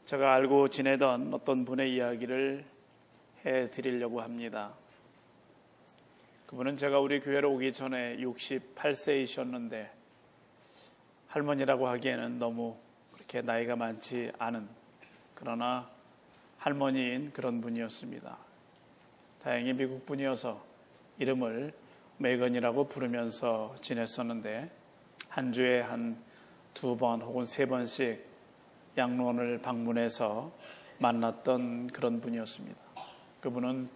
제가 알고 지내던 어떤 분의 이야기를 해드리려고 합니다. 그분은 제가 우리 교회로 오기 전에 68세이셨는데 할머니라고 하기에는 너무 그렇게 나이가 많지 않은, 그러나 할머니인 그런 분이었습니다. 다행히 미국 분이어서 이름을 메건이라고 부르면서 지냈었는데 한 주에 한 2번 혹은 3번씩 양로원을 방문해서 만났던 그런 분이었습니다. 그분은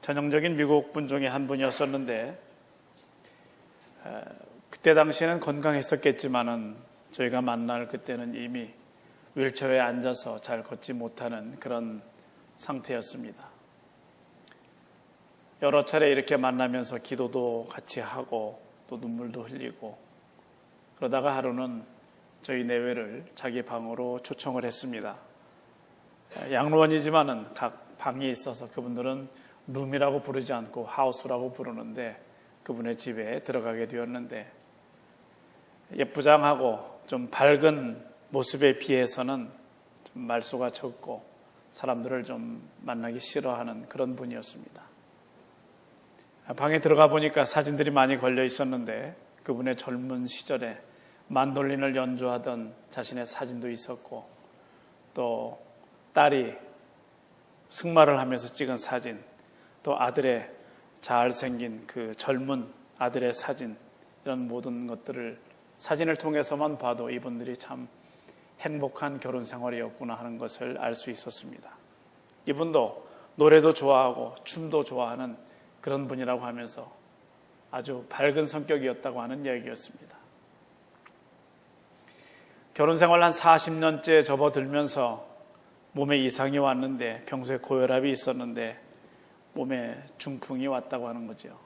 전형적인 미국 분 중에 한 분이었었는데 그때 당시에는 건강했었겠지만은 저희가 만날 그때는 이미 휠체어에 앉아서 잘 걷지 못하는 그런 상태였습니다. 여러 차례 이렇게 만나면서 기도도 같이 하고 또 눈물도 흘리고, 그러다가 하루는 저희 내외를 자기 방으로 초청을 했습니다. 양로원이지만은 각 방이 있어서 그분들은 룸이라고 부르지 않고 하우스라고 부르는데 그분의 집에 들어가게 되었는데, 예쁘장하고 좀 밝은 모습에 비해서는 좀 말수가 적고 사람들을 좀 만나기 싫어하는 그런 분이었습니다. 방에 들어가 보니까 사진들이 많이 걸려 있었는데 그분의 젊은 시절에 만돌린을 연주하던 자신의 사진도 있었고, 또 딸이 승마를 하면서 찍은 사진, 또 아들의 잘생긴 그 젊은 아들의 사진, 이런 모든 것들을 사진을 통해서만 봐도 이분들이 참 행복한 결혼 생활이었구나 하는 것을 알 수 있었습니다. 이분도 노래도 좋아하고 춤도 좋아하는 그런 분이라고 하면서 아주 밝은 성격이었다고 하는 이야기였습니다. 결혼 생활 한 40년째 접어들면서 몸에 이상이 왔는데, 평소에 고혈압이 있었는데 몸에 중풍이 왔다고 하는 거죠.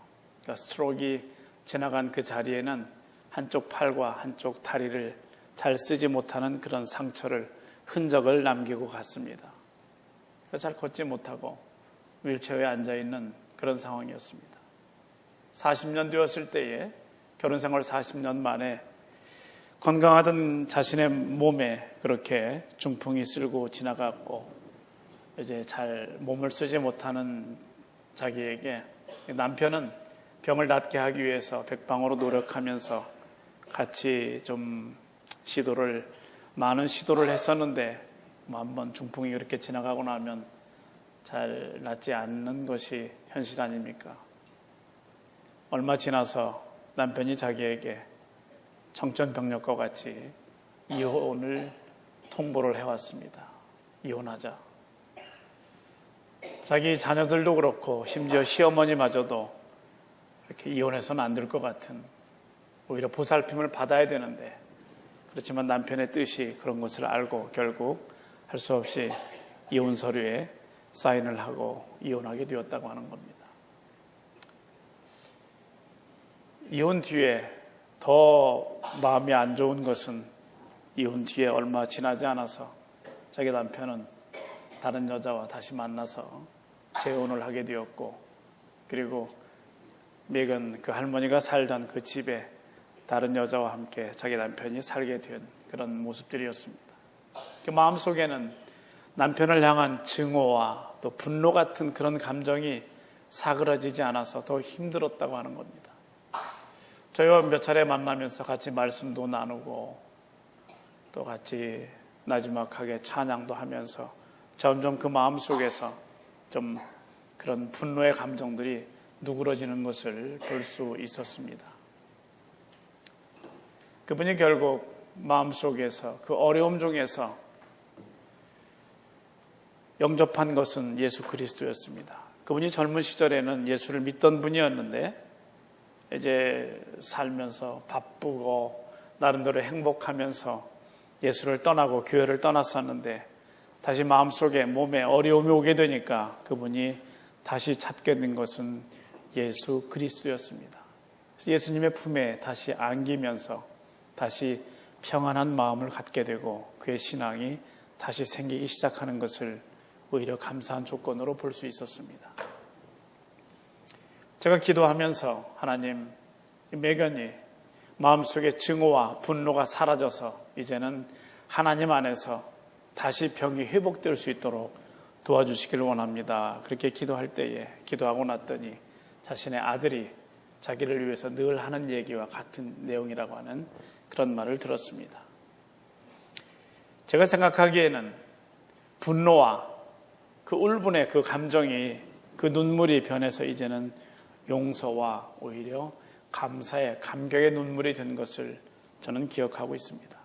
그러니까 스트로크가 지나간 그 자리에는 한쪽 팔과 한쪽 다리를 잘 쓰지 못하는 그런 상처를, 흔적을 남기고 갔습니다. 잘 걷지 못하고 휠체어에 앉아있는 그런 상황이었습니다. 40년 되었을 때에, 결혼 생활 40년 만에 건강하던 자신의 몸에 그렇게 중풍이 쓸고 지나갔고, 이제 잘 몸을 쓰지 못하는 자기에게 남편은 병을 낫게 하기 위해서 백방으로 노력하면서 같이 좀 많은 시도를 했었는데, 한번 중풍이 그렇게 지나가고 나면 잘 낫지 않는 것이 현실 아닙니까? 얼마 지나서 남편이 자기에게 청천벽력과 같이 이혼을 통보를 해왔습니다. 이혼하자. 자기 자녀들도 그렇고 심지어 시어머니마저도 이렇게 이혼해서는 안 될 것 같은, 오히려 보살핌을 받아야 되는데, 그렇지만 남편의 뜻이 그런 것을 알고 결국 할 수 없이 이혼 서류에 사인을 하고 이혼하게 되었다고 하는 겁니다. 이혼 뒤에 더 마음이 안 좋은 것은, 이혼 뒤에 얼마 지나지 않아서 자기 남편은 다른 여자와 다시 만나서 재혼을 하게 되었고, 그리고 메건 그 할머니가 살던 그 집에 다른 여자와 함께 자기 남편이 살게 된 그런 모습들이었습니다. 그 마음속에는 남편을 향한 증오와 또 분노 같은 그런 감정이 사그러지지 않아서 더 힘들었다고 하는 겁니다. 저희와 몇 차례 만나면서 같이 말씀도 나누고 또 같이 나지막하게 찬양도 하면서 점점 그 마음속에서 좀 그런 분노의 감정들이 누그러지는 것을 볼 수 있었습니다. 그분이 결국 마음속에서 그 어려움 중에서 영접한 것은 예수 그리스도였습니다. 그분이 젊은 시절에는 예수를 믿던 분이었는데 이제 살면서 바쁘고 나름대로 행복하면서 예수를 떠나고 교회를 떠났었는데, 다시 마음속에 몸에 어려움이 오게 되니까 그분이 다시 찾게 된 것은 예수 그리스도였습니다. 예수님의 품에 다시 안기면서 다시 평안한 마음을 갖게 되고 그의 신앙이 다시 생기기 시작하는 것을 오히려 감사한 조건으로 볼 수 있었습니다. 제가 기도하면서 하나님, 메건이 마음속에 증오와 분노가 사라져서 이제는 하나님 안에서 다시 병이 회복될 수 있도록 도와주시기를 원합니다. 그렇게 기도할 때에 기도하고 났더니 자신의 아들이 자기를 위해서 늘 하는 얘기와 같은 내용이라고 하는 그런 말을 들었습니다. 제가 생각하기에는 분노와 그 울분의 그 감정이 그 눈물이 변해서 이제는 용서와 오히려 감사의 감격의 눈물이 된 것을 저는 기억하고 있습니다.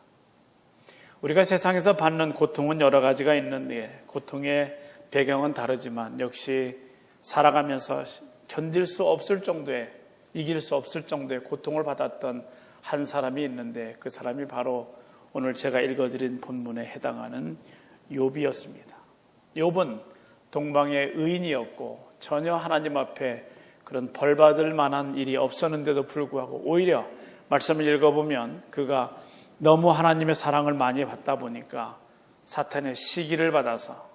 우리가 세상에서 받는 고통은 여러 가지가 있는데 고통의 배경은 다르지만 역시 살아가면서 견딜 수 없을 정도의 이길 수 없을 정도의 고통을 받았던 한 사람이 있는데 그 사람이 바로 오늘 제가 읽어드린 본문에 해당하는 욥이었습니다. 욥은 동방의 의인이었고 전혀 하나님 앞에 그런 벌받을 만한 일이 없었는데도 불구하고 오히려 말씀을 읽어보면 그가 너무 하나님의 사랑을 많이 받다 보니까 사탄의 시기를 받아서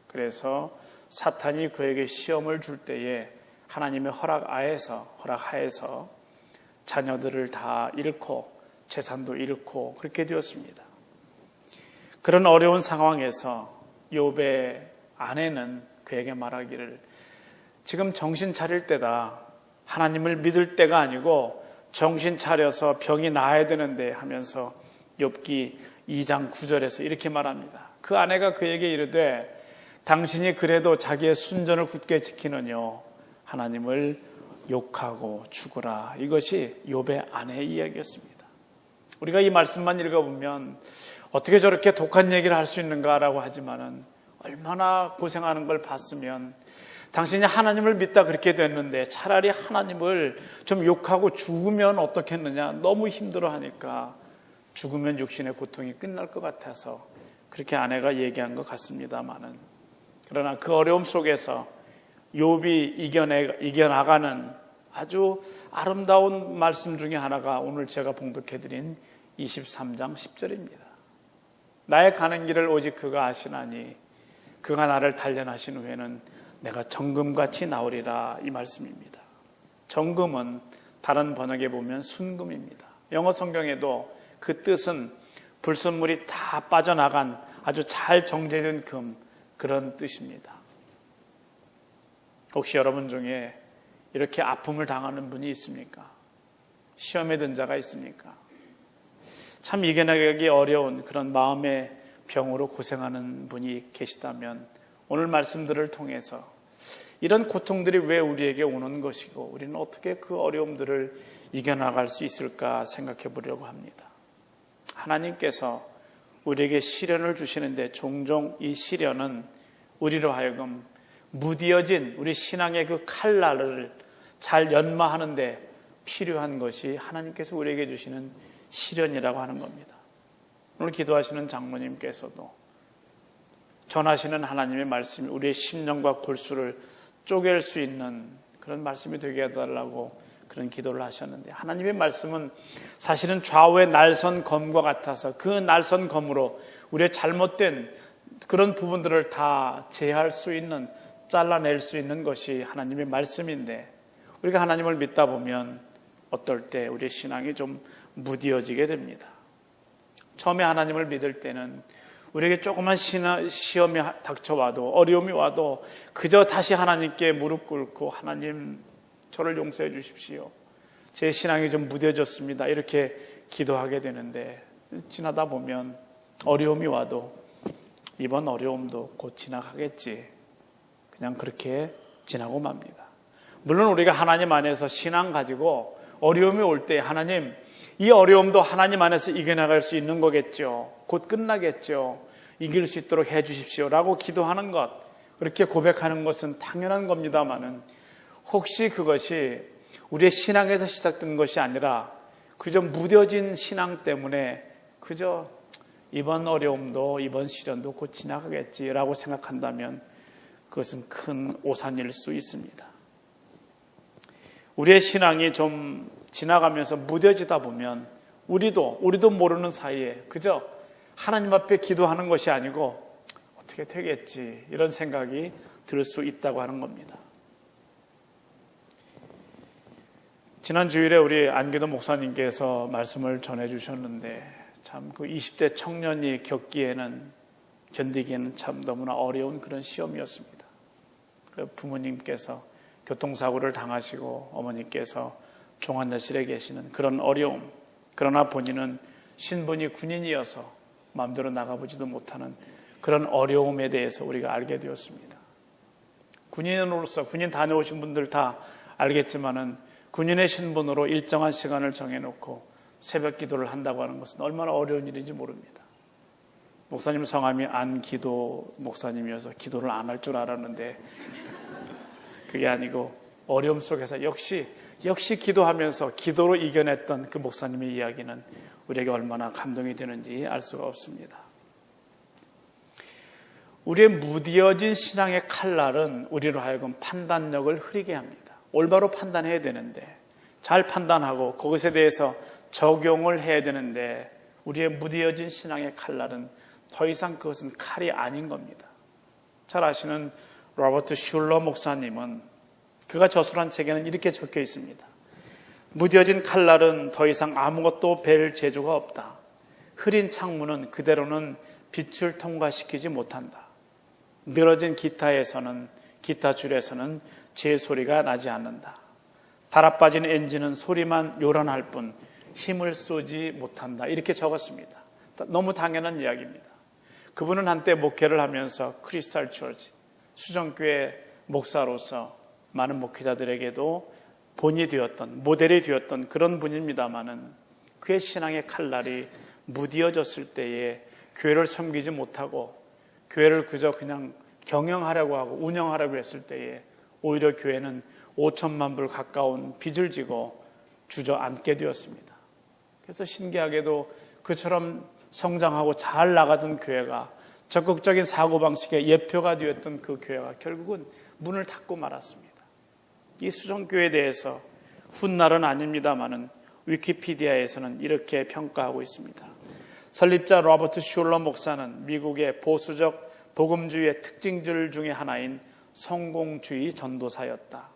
그래서 사탄이 그에게 시험을 줄 때에 하나님의 허락하에서 자녀들을 다 잃고 재산도 잃고 그렇게 되었습니다. 그런 어려운 상황에서 욥의 아내는 그에게 말하기를 지금 정신 차릴 때다. 하나님을 믿을 때가 아니고 정신 차려서 병이 나아야 되는데 하면서 욥기 2장 9절에서 이렇게 말합니다. 그 아내가 그에게 이르되 당신이 그래도 자기의 순전을 굳게 지키느뇨 하나님을 욕하고 죽으라. 이것이 욥의 아내의 이야기였습니다. 우리가 이 말씀만 읽어보면 어떻게 저렇게 독한 얘기를 할 수 있는가라고 하지만은 얼마나 고생하는 걸 봤으면 당신이 하나님을 믿다 그렇게 됐는데 차라리 하나님을 좀 욕하고 죽으면 어떻겠느냐. 너무 힘들어하니까 죽으면 육신의 고통이 끝날 것 같아서 그렇게 아내가 얘기한 것 같습니다만은 그러나 그 어려움 속에서 욥이 이겨나가는 아주 아름다운 말씀 중에 하나가 오늘 제가 봉독해드린 23장 10절입니다. 나의 가는 길을 오직 그가 아시나니 그가 나를 단련하신 후에는 내가 정금같이 나오리라 이 말씀입니다. 정금은 다른 번역에 보면 순금입니다. 영어 성경에도 그 뜻은 불순물이 다 빠져나간 아주 잘 정제된 금 그런 뜻입니다. 혹시 여러분 중에 이렇게 아픔을 당하는 분이 있습니까? 시험에 든 자가 있습니까? 참 이겨내기 어려운 그런 마음의 병으로 고생하는 분이 계시다면 오늘 말씀들을 통해서 이런 고통들이 왜 우리에게 오는 것이고 우리는 어떻게 그 어려움들을 이겨나갈 수 있을까 생각해 보려고 합니다. 하나님께서 우리에게 시련을 주시는데 종종 이 시련은 우리로 하여금 무뎌진 우리 신앙의 그 칼날을 잘 연마하는 데 필요한 것이 하나님께서 우리에게 주시는 시련이라고 하는 겁니다. 오늘 기도하시는 장로님께서도 전하시는 하나님의 말씀이 우리의 심령과 골수를 쪼갤 수 있는 그런 말씀이 되게 해달라고 그런 기도를 하셨는데 하나님의 말씀은 사실은 좌우의 날선 검과 같아서 그 날선 검으로 우리의 잘못된 그런 부분들을 다 제할 수 있는 잘라낼 수 있는 것이 하나님의 말씀인데 우리가 하나님을 믿다 보면 어떨 때 우리의 신앙이 좀 무뎌지게 됩니다. 처음에 하나님을 믿을 때는 우리에게 조그만 시험이 닥쳐와도 어려움이 와도 그저 다시 하나님께 무릎 꿇고 하나님 저를 용서해 주십시오. 제 신앙이 좀 무뎌졌습니다. 이렇게 기도하게 되는데 지나다 보면 어려움이 와도 이번 어려움도 곧 지나가겠지. 그냥 그렇게 지나고 맙니다. 물론 우리가 하나님 안에서 신앙 가지고 어려움이 올 때 하나님 이 어려움도 하나님 안에서 이겨나갈 수 있는 거겠죠. 곧 끝나겠죠. 이길 수 있도록 해 주십시오 라고 기도하는 것 그렇게 고백하는 것은 당연한 겁니다마는 혹시 그것이 우리의 신앙에서 시작된 것이 아니라 그저 무뎌진 신앙 때문에 그저 이번 어려움도 이번 시련도 곧 지나가겠지라고 생각한다면 그것은 큰 오산일 수 있습니다. 우리의 신앙이 좀 지나가면서 무뎌지다 보면 우리도 모르는 사이에 그저 하나님 앞에 기도하는 것이 아니고 어떻게 되겠지 이런 생각이 들 수 있다고 하는 겁니다. 지난 주일에 우리 안기도 목사님께서 말씀을 전해 주셨는데 참 그 20대 청년이 겪기에는 견디기에는 참 너무나 어려운 그런 시험이었습니다. 부모님께서 교통사고를 당하시고 어머니께서 종환여실에 계시는 그런 어려움, 그러나 본인은 신분이 군인이어서 마음대로 나가보지도 못하는 그런 어려움에 대해서 우리가 알게 되었습니다. 군인으로서 군인 다녀오신 분들 다 알겠지만은 군인의 신분으로 일정한 시간을 정해놓고 새벽 기도를 한다고 하는 것은 얼마나 어려운 일인지 모릅니다. 목사님 성함이 안기도 목사님이어서 기도를 안 할 줄 알았는데 그게 아니고 어려움 속에서 역시 기도하면서 기도로 이겨냈던 그 목사님의 이야기는 우리에게 얼마나 감동이 되는지 알 수가 없습니다. 우리의 무뎌진 신앙의 칼날은 우리로 하여금 판단력을 흐리게 합니다. 올바로 판단해야 되는데, 잘 판단하고 그것에 대해서 적용을 해야 되는데, 우리의 무뎌진 신앙의 칼날은 더 이상 그것은 칼이 아닌 겁니다. 잘 아시는 로버트 슐러 목사님은 그가 저술한 책에는 이렇게 적혀 있습니다. 무뎌진 칼날은 더 이상 아무것도 벨 재주가 없다. 흐린 창문은 그대로는 빛을 통과시키지 못한다. 늘어진 기타 줄에서는 제 소리가 나지 않는다. 달아빠진 엔진은 소리만 요란할 뿐 힘을 쏘지 못한다. 이렇게 적었습니다. 너무 당연한 이야기입니다. 그분은 한때 목회를 하면서 크리스탈 처치, 수정교회 목사로서 많은 목회자들에게도 본이 되었던, 모델이 되었던 그런 분입니다마는 그의 신앙의 칼날이 무뎌졌을 때에 교회를 섬기지 못하고 교회를 그저 그냥 경영하려고 하고 운영하려고 했을 때에 오히려 교회는 5천만 불 가까운 빚을 지고 주저앉게 되었습니다. 그래서 신기하게도 그처럼 성장하고 잘 나가던 교회가 적극적인 사고방식의 예표가 되었던 그 교회가 결국은 문을 닫고 말았습니다. 이 수정교회에 대해서 훗날은 아닙니다마는 위키피디아에서는 이렇게 평가하고 있습니다. 설립자 로버트 슐러 목사는 미국의 보수적 복음주의의 특징들 중에 하나인 성공주의 전도사였다.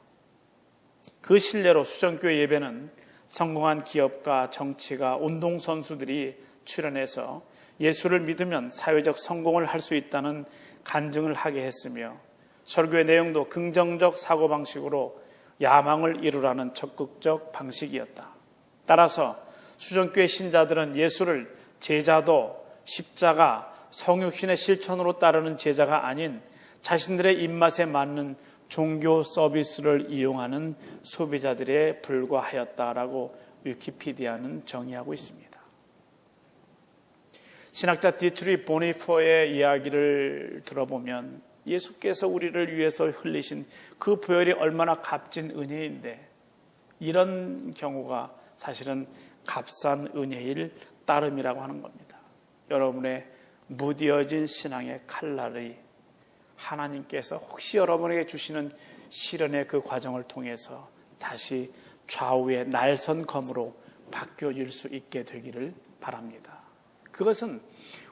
그 신뢰로 수정교회 예배는 성공한 기업가, 정치가, 운동선수들이 출연해서 예수를 믿으면 사회적 성공을 할 수 있다는 간증을 하게 했으며 설교의 내용도 긍정적 사고방식으로 야망을 이루라는 적극적 방식이었다. 따라서 수정교회 신자들은 예수를 제자도, 십자가, 성육신의 실천으로 따르는 제자가 아닌 자신들의 입맛에 맞는 종교 서비스를 이용하는 소비자들에 불과하였다라고 위키피디아는 정의하고 있습니다. 신학자 디트리 보니퍼의 이야기를 들어보면 예수께서 우리를 위해서 흘리신 그 보혈이 얼마나 값진 은혜인데 이런 경우가 사실은 값싼 은혜일 따름이라고 하는 겁니다. 여러분의 무뎌진 신앙의 칼날이 하나님께서 혹시 여러분에게 주시는 시련의 그 과정을 통해서 다시 좌우의 날선 검으로 바뀌어질 수 있게 되기를 바랍니다. 그것은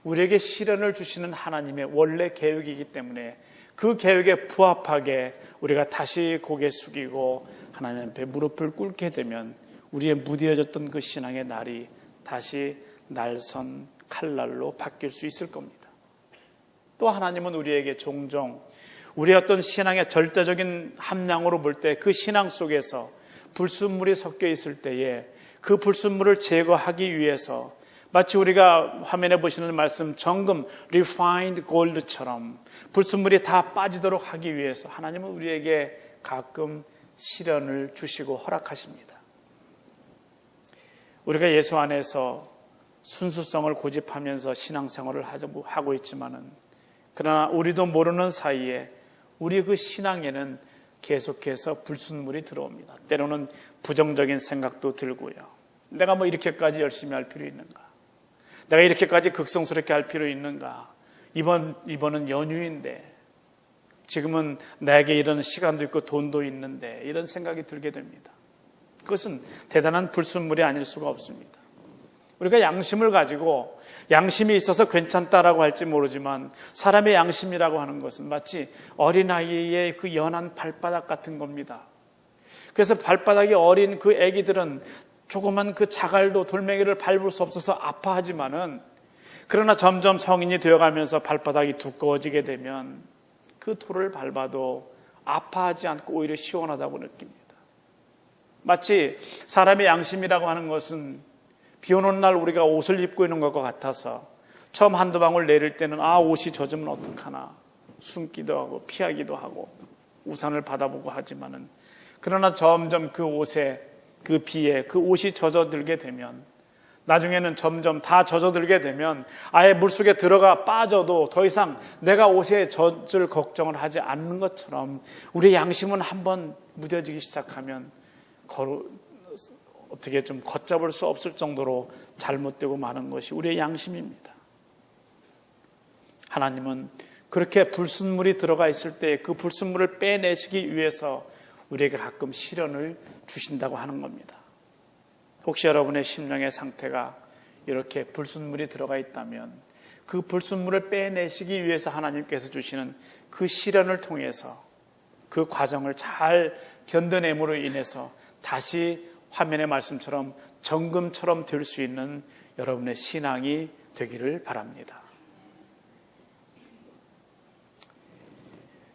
우리에게 시련을 주시는 하나님의 원래 계획이기 때문에 그 계획에 부합하게 우리가 다시 고개 숙이고 하나님 앞에 무릎을 꿇게 되면 우리의 무뎌졌던 그 신앙의 날이 다시 날선 칼날로 바뀔 수 있을 겁니다. 또 하나님은 우리에게 종종 우리의 어떤 신앙의 절대적인 함량으로 볼 때 그 신앙 속에서 불순물이 섞여 있을 때에 그 불순물을 제거하기 위해서 마치 우리가 화면에 보시는 말씀 정금, refined gold처럼 불순물이 다 빠지도록 하기 위해서 하나님은 우리에게 가끔 시련을 주시고 허락하십니다. 우리가 예수 안에서 순수성을 고집하면서 신앙생활을 하고 있지만은 그러나 우리도 모르는 사이에 우리 그 신앙에는 계속해서 불순물이 들어옵니다. 때로는 부정적인 생각도 들고요. 내가 뭐 이렇게까지 열심히 할 필요 있는가? 내가 이렇게까지 극성스럽게 할 필요 있는가? 이번은 연휴인데 지금은 나에게 이런 시간도 있고 돈도 있는데 이런 생각이 들게 됩니다. 그것은 대단한 불순물이 아닐 수가 없습니다. 우리가 양심을 가지고 양심이 있어서 괜찮다라고 할지 모르지만 사람의 양심이라고 하는 것은 마치 어린아이의 그 연한 발바닥 같은 겁니다. 그래서 발바닥이 어린 그 아기들은 조그만 그 자갈도 돌멩이를 밟을 수 없어서 아파하지만은 그러나 점점 성인이 되어가면서 발바닥이 두꺼워지게 되면 그 돌을 밟아도 아파하지 않고 오히려 시원하다고 느낍니다. 마치 사람의 양심이라고 하는 것은 비 오는 날 우리가 옷을 입고 있는 것과 같아서 처음 한두 방울 내릴 때는 옷이 젖으면 어떡하나 숨기도 하고 피하기도 하고 우산을 받아보고 하지만은, 그러나 점점 그 옷에, 그 비에 그 옷이 젖어들게 되면, 나중에는 점점 다 젖어들게 되면 아예 물속에 들어가 빠져도 더 이상 내가 옷에 젖을 걱정을 하지 않는 것처럼 우리의 양심은 한번 무뎌지기 시작하면 어떻게 좀 걷잡을 수 없을 정도로 잘못되고 마는 것이 우리의 양심입니다. 하나님은 그렇게 불순물이 들어가 있을 때 그 불순물을 빼내시기 위해서 우리에게 가끔 시련을 주신다고 하는 겁니다. 혹시 여러분의 심령의 상태가 이렇게 불순물이 들어가 있다면 그 불순물을 빼내시기 위해서 하나님께서 주시는 그 시련을 통해서 그 과정을 잘 견뎌냄으로 인해서 다시 화면의 말씀처럼 정금처럼 될 수 있는 여러분의 신앙이 되기를 바랍니다.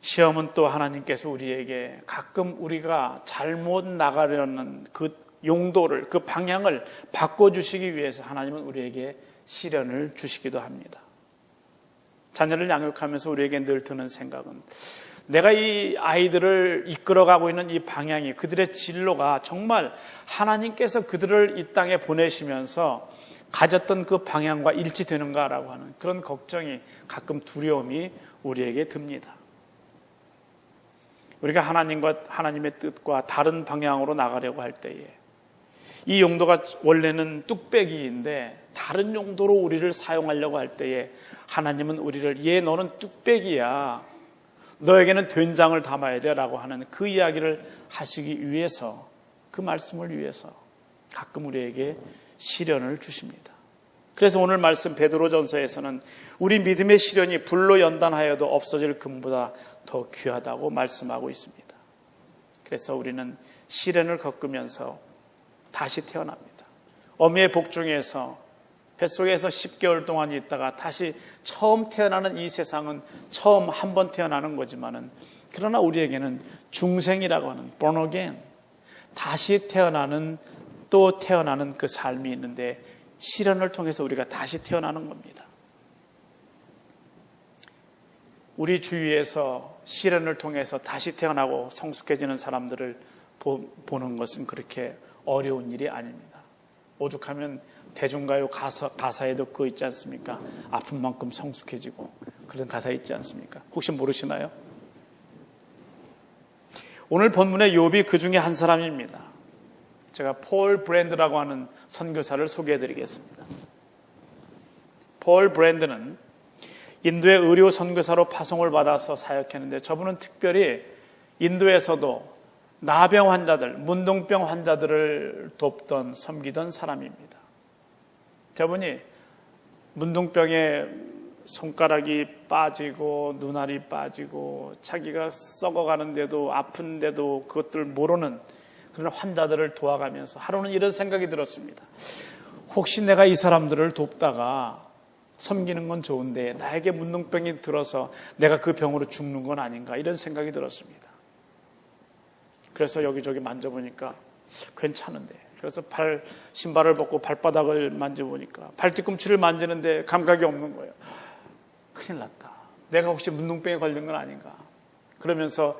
시험은 또 하나님께서 우리에게 가끔 우리가 잘못 나가려는 그 용도를, 그 방향을 바꿔주시기 위해서 하나님은 우리에게 시련을 주시기도 합니다. 자녀를 양육하면서 우리에게 늘 드는 생각은, 내가 이 아이들을 이끌어가고 있는 이 방향이, 그들의 진로가 정말 하나님께서 그들을 이 땅에 보내시면서 가졌던 그 방향과 일치되는가라고 하는 그런 걱정이, 가끔 두려움이 우리에게 듭니다. 우리가 하나님과 하나님의 뜻과 다른 방향으로 나가려고 할 때에 이 용도가 원래는 뚝배기인데 다른 용도로 우리를 사용하려고 할 때에 하나님은 우리를, 너는 뚝배기야, 너에게는 된장을 담아야 돼 라고 하는 그 이야기를 하시기 위해서, 그 말씀을 위해서 가끔 우리에게 시련을 주십니다. 그래서 오늘 말씀 베드로전서에서는 우리 믿음의 시련이 불로 연단하여도 없어질 금보다 더 귀하다고 말씀하고 있습니다. 그래서 우리는 시련을 겪으면서 다시 태어납니다. 어미의 복중에서 뱃속에서 10개월 동안 있다가 다시 처음 태어나는 이 세상은 처음 한 번 태어나는 거지만은, 그러나 우리에게는 중생이라고 하는 born again, 다시 태어나는, 또 태어나는 그 삶이 있는데 시련을 통해서 우리가 다시 태어나는 겁니다. 우리 주위에서 시련을 통해서 다시 태어나고 성숙해지는 사람들을 보는 것은 그렇게 어려운 일이 아닙니다. 오죽하면 대중가요 가사에도 그거 있지 않습니까? 아픈 만큼 성숙해지고, 그런 가사 있지 않습니까? 혹시 모르시나요? 오늘 본문의 욥이 그 중에 한 사람입니다. 제가 폴 브랜드라고 하는 선교사를 소개해드리겠습니다. 폴 브랜드는 인도의 의료 선교사로 파송을 받아서 사역했는데, 저분은 특별히 인도에서도 나병 환자들, 문둥병 환자들을 돕던, 섬기던 사람입니다. 저분이 문둥병에 손가락이 빠지고 눈알이 빠지고 자기가 썩어가는데도 아픈데도 그것들 모르는 그런 환자들을 도와가면서 하루는 이런 생각이 들었습니다. 혹시 내가 이 사람들을 돕다가 섬기는 건 좋은데 나에게 문둥병이 들어서 내가 그 병으로 죽는 건 아닌가, 이런 생각이 들었습니다. 그래서 여기저기 만져보니까 괜찮은데, 그래서 신발을 벗고 발바닥을 만져보니까 발뒤꿈치를 만지는데 감각이 없는 거예요. 큰일 났다, 내가 혹시 문둥병에 걸린 건 아닌가. 그러면서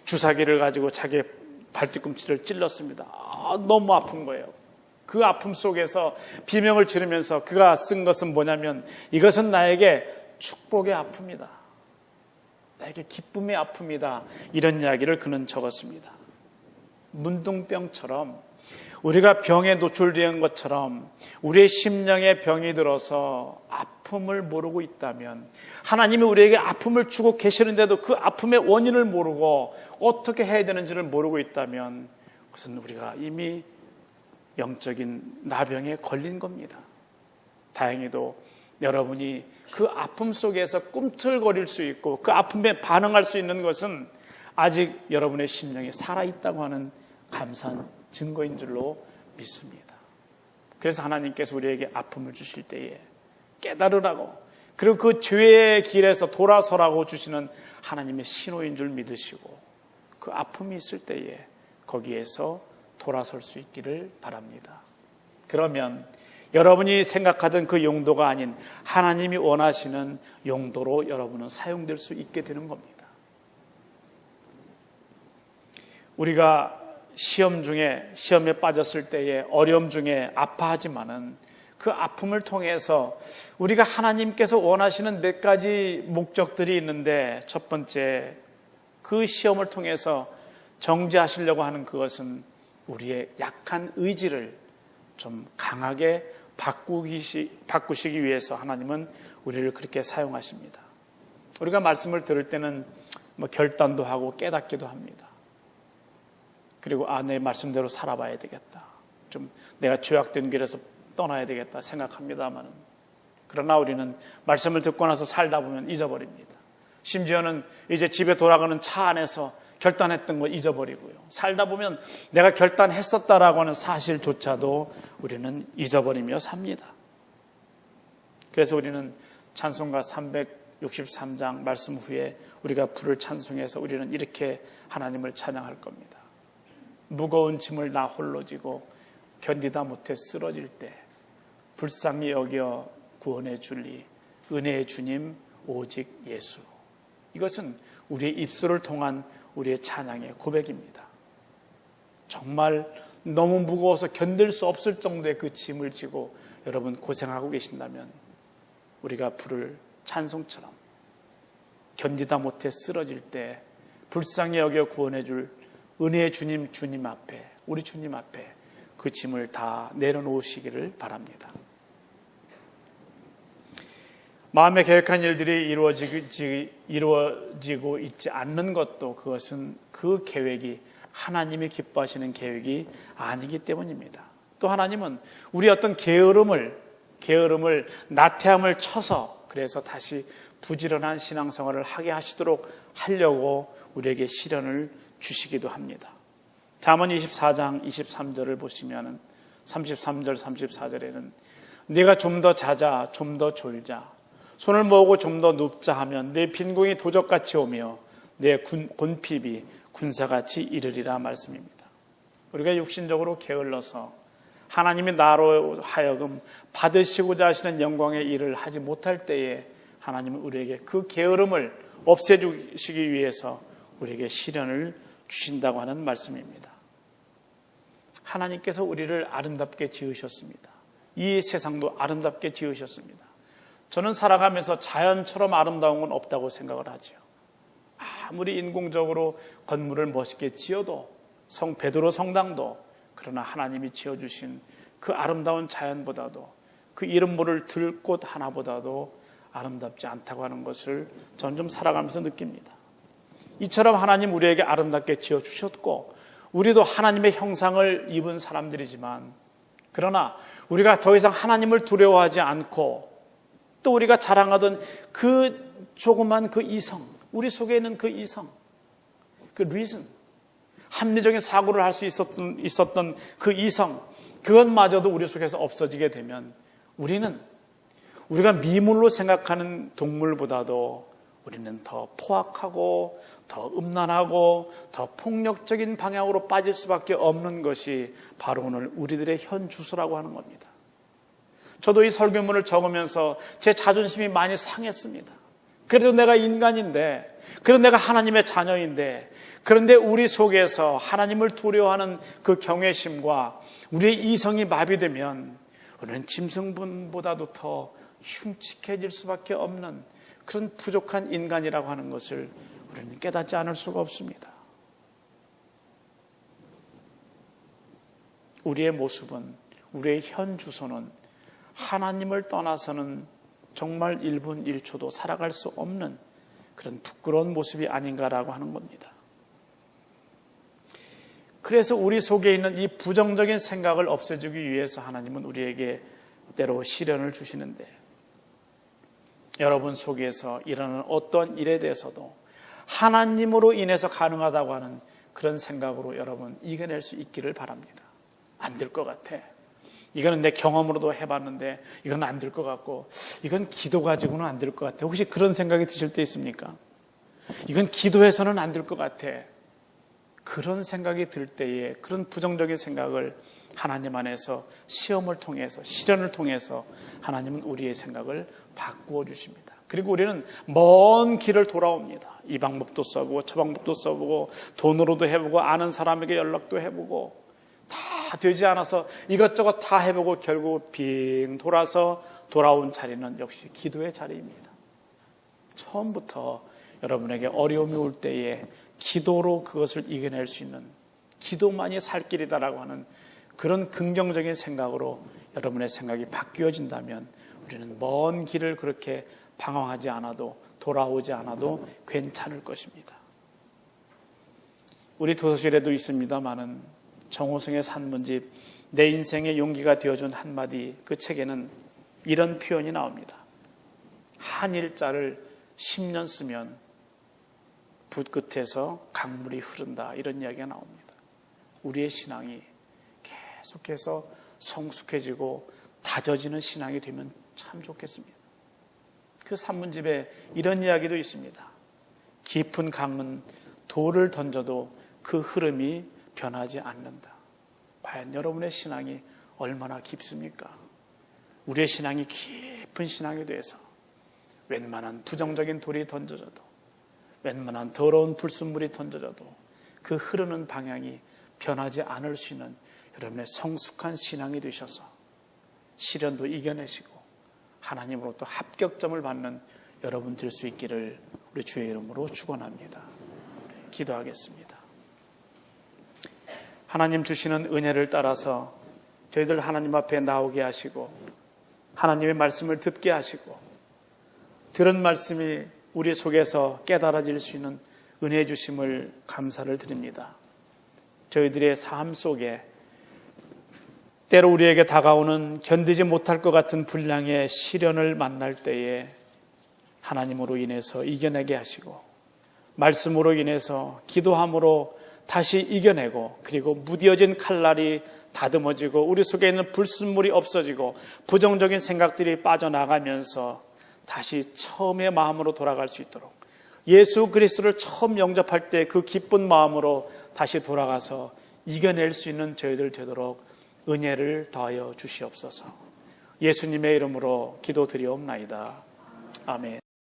주사기를 가지고 자기의 발뒤꿈치를 찔렀습니다. 너무 아픈 거예요. 그 아픔 속에서 비명을 지르면서 그가 쓴 것은 뭐냐면, 이것은 나에게 축복의 아픔이다, 나에게 기쁨의 아픔이다, 이런 이야기를 그는 적었습니다. 문둥병처럼, 우리가 병에 노출된 것처럼 우리의 심령에 병이 들어서 아픔을 모르고 있다면, 하나님이 우리에게 아픔을 주고 계시는데도 그 아픔의 원인을 모르고 어떻게 해야 되는지를 모르고 있다면, 그것은 우리가 이미 영적인 나병에 걸린 겁니다. 다행히도 여러분이 그 아픔 속에서 꿈틀거릴 수 있고 그 아픔에 반응할 수 있는 것은 아직 여러분의 심령이 살아있다고 하는 감사한 증거인 줄로 믿습니다. 그래서 하나님께서 우리에게 아픔을 주실 때에 깨달으라고, 그리고 그 죄의 길에서 돌아서라고 주시는 하나님의 신호인 줄 믿으시고 그 아픔이 있을 때에 거기에서 돌아설 수 있기를 바랍니다. 그러면 여러분이 생각하던 그 용도가 아닌 하나님이 원하시는 용도로 여러분은 사용될 수 있게 되는 겁니다. 우리가 시험에 빠졌을 때에 어려움 중에 아파하지만은 그 아픔을 통해서 우리가 하나님께서 원하시는 몇 가지 목적들이 있는데, 첫 번째, 그 시험을 통해서 정죄하시려고 하는 그것은 우리의 약한 의지를 좀 강하게 바꾸시기 위해서 하나님은 우리를 그렇게 사용하십니다. 우리가 말씀을 들을 때는 결단도 하고 깨닫기도 합니다. 그리고 내 말씀대로 살아봐야 되겠다, 좀 내가 죄악된 길에서 떠나야 되겠다 생각합니다만, 그러나 우리는 말씀을 듣고 나서 살다 보면 잊어버립니다. 심지어는 이제 집에 돌아가는 차 안에서 결단했던 거 잊어버리고요. 살다 보면 내가 결단했었다라고 하는 사실조차도 우리는 잊어버리며 삽니다. 그래서 우리는 찬송가 363장 말씀 후에 우리가 부를 찬송해서 우리는 이렇게 하나님을 찬양할 겁니다. 무거운 짐을 나 홀로 지고 견디다 못해 쓰러질 때 불쌍히 여겨 구원해 줄리 은혜의 주님 오직 예수. 이것은 우리의 입술을 통한 우리의 찬양의 고백입니다. 정말 너무 무거워서 견딜 수 없을 정도의 그 짐을 지고 여러분 고생하고 계신다면 우리가 부를 찬송처럼 견디다 못해 쓰러질 때 불쌍히 여겨 구원해 줄 은혜의 주님 앞에, 우리 주님 앞에 그 짐을 다 내려놓으시기를 바랍니다. 마음에 계획한 일들이 이루어지고 있지 않는 것도 그것은 그 계획이 하나님이 기뻐하시는 계획이 아니기 때문입니다. 또 하나님은 우리 어떤 게으름을 나태함을 쳐서 그래서 다시 부지런한 신앙생활을 하게 하시도록 하려고 우리에게 시련을 주시기도 합니다. 잠언 24장 23절을 보시면 33절 34절에는 네가 좀 더 자자 좀 더 졸자 손을 모으고 좀 더 눕자 하면 내 빈궁이 도적같이 오며 내 곤핍이 군사같이 이르리라 말씀입니다. 우리가 육신적으로 게을러서 하나님이 나로 하여금 받으시고자 하시는 영광의 일을 하지 못할 때에 하나님은 우리에게 그 게으름을 없애주시기 위해서 우리에게 시련을 주신다고 하는 말씀입니다. 하나님께서 우리를 아름답게 지으셨습니다. 이 세상도 아름답게 지으셨습니다. 저는 살아가면서 자연처럼 아름다운 건 없다고 생각을 하죠. 아무리 인공적으로 건물을 멋있게 지어도 베드로 성당도, 그러나 하나님이 지어주신 그 아름다운 자연보다도 그 이름 모를 들꽃 하나보다도 아름답지 않다고 하는 것을 저는 좀 살아가면서 느낍니다. 이처럼 하나님 우리에게 아름답게 지어주셨고 우리도 하나님의 형상을 입은 사람들이지만, 그러나 우리가 더 이상 하나님을 두려워하지 않고 또 우리가 자랑하던 그 조그만 그 이성, 우리 속에 있는 그 이성, 그 reason, 합리적인 사고를 할 수 있었던 그 이성, 그것마저도 우리 속에서 없어지게 되면 우리가 미물로 생각하는 동물보다도 우리는 더 포악하고 더 음란하고 더 폭력적인 방향으로 빠질 수밖에 없는 것이 바로 오늘 우리들의 현 주소라고 하는 겁니다. 저도 이 설교문을 적으면서 제 자존심이 많이 상했습니다. 그래도 내가 인간인데, 그래도 내가 하나님의 자녀인데, 그런데 우리 속에서 하나님을 두려워하는 그 경외심과 우리의 이성이 마비되면 우리는 짐승분보다도 더 흉측해질 수밖에 없는 그런 부족한 인간이라고 하는 것을 우리는 깨닫지 않을 수가 없습니다. 우리의 모습은, 우리의 현 주소는 하나님을 떠나서는 정말 1분 1초도 살아갈 수 없는 그런 부끄러운 모습이 아닌가라고 하는 겁니다. 그래서 우리 속에 있는 이 부정적인 생각을 없애주기 위해서 하나님은 우리에게 때로 시련을 주시는데, 여러분 속에서 일어나는 어떤 일에 대해서도 하나님으로 인해서 가능하다고 하는 그런 생각으로 여러분 이겨낼 수 있기를 바랍니다. 안 될 것 같아. 이거는 내 경험으로도 해봤는데 이건 안 될 것 같고, 이건 기도 가지고는 안 될 것 같아. 혹시 그런 생각이 드실 때 있습니까? 이건 기도해서는 안 될 것 같아. 그런 생각이 들 때에 그런 부정적인 생각을 하나님 안에서 시험을 통해서, 시련을 통해서 하나님은 우리의 생각을 바꾸어 주십니다. 그리고 우리는 먼 길을 돌아옵니다. 이 방법도 써보고 저 방법도 써보고 돈으로도 해보고 아는 사람에게 연락도 해보고 다 되지 않아서 이것저것 다 해보고 결국 빙 돌아서 돌아온 자리는 역시 기도의 자리입니다. 처음부터 여러분에게 어려움이 올 때에 기도로 그것을 이겨낼 수 있는, 기도만이 살 길이다라고 하는 그런 긍정적인 생각으로 여러분의 생각이 바뀌어진다면 우리는 먼 길을 그렇게 방황하지 않아도, 돌아오지 않아도 괜찮을 것입니다. 우리 도서실에도 있습니다마는 정호성의 산문집 내 인생의 용기가 되어준 한마디, 그 책에는 이런 표현이 나옵니다. 한 일자를 10년 쓰면 붓 끝에서 강물이 흐른다, 이런 이야기가 나옵니다. 우리의 신앙이 계속해서 성숙해지고 다져지는 신앙이 되면 참 좋겠습니다. 그 산문집에 이런 이야기도 있습니다. 깊은 강은 돌을 던져도 그 흐름이 변하지 않는다. 과연 여러분의 신앙이 얼마나 깊습니까? 우리의 신앙이 깊은 신앙이 돼서 웬만한 부정적인 돌이 던져져도, 웬만한 더러운 불순물이 던져져도 그 흐르는 방향이 변하지 않을 수 있는 여러분의 성숙한 신앙이 되셔서 시련도 이겨내시고 하나님으로부터 합격점을 받는 여러분 될 수 있기를 우리 주의 이름으로 축원합니다. 기도하겠습니다. 하나님 주시는 은혜를 따라서 저희들 하나님 앞에 나오게 하시고 하나님의 말씀을 듣게 하시고 들은 말씀이 우리 속에서 깨달아질 수 있는 은혜 주심을 감사를 드립니다. 저희들의 삶 속에 때로 우리에게 다가오는 견디지 못할 것 같은 분량의 시련을 만날 때에 하나님으로 인해서 이겨내게 하시고 말씀으로 인해서 기도함으로 다시 이겨내고, 그리고 무뎌진 칼날이 다듬어지고 우리 속에 있는 불순물이 없어지고 부정적인 생각들이 빠져나가면서 다시 처음의 마음으로 돌아갈 수 있도록, 예수 그리스도를 처음 영접할 때 그 기쁜 마음으로 다시 돌아가서 이겨낼 수 있는 저희들 되도록 은혜를 더하여 주시옵소서. 예수님의 이름으로 기도드리옵나이다. 아멘.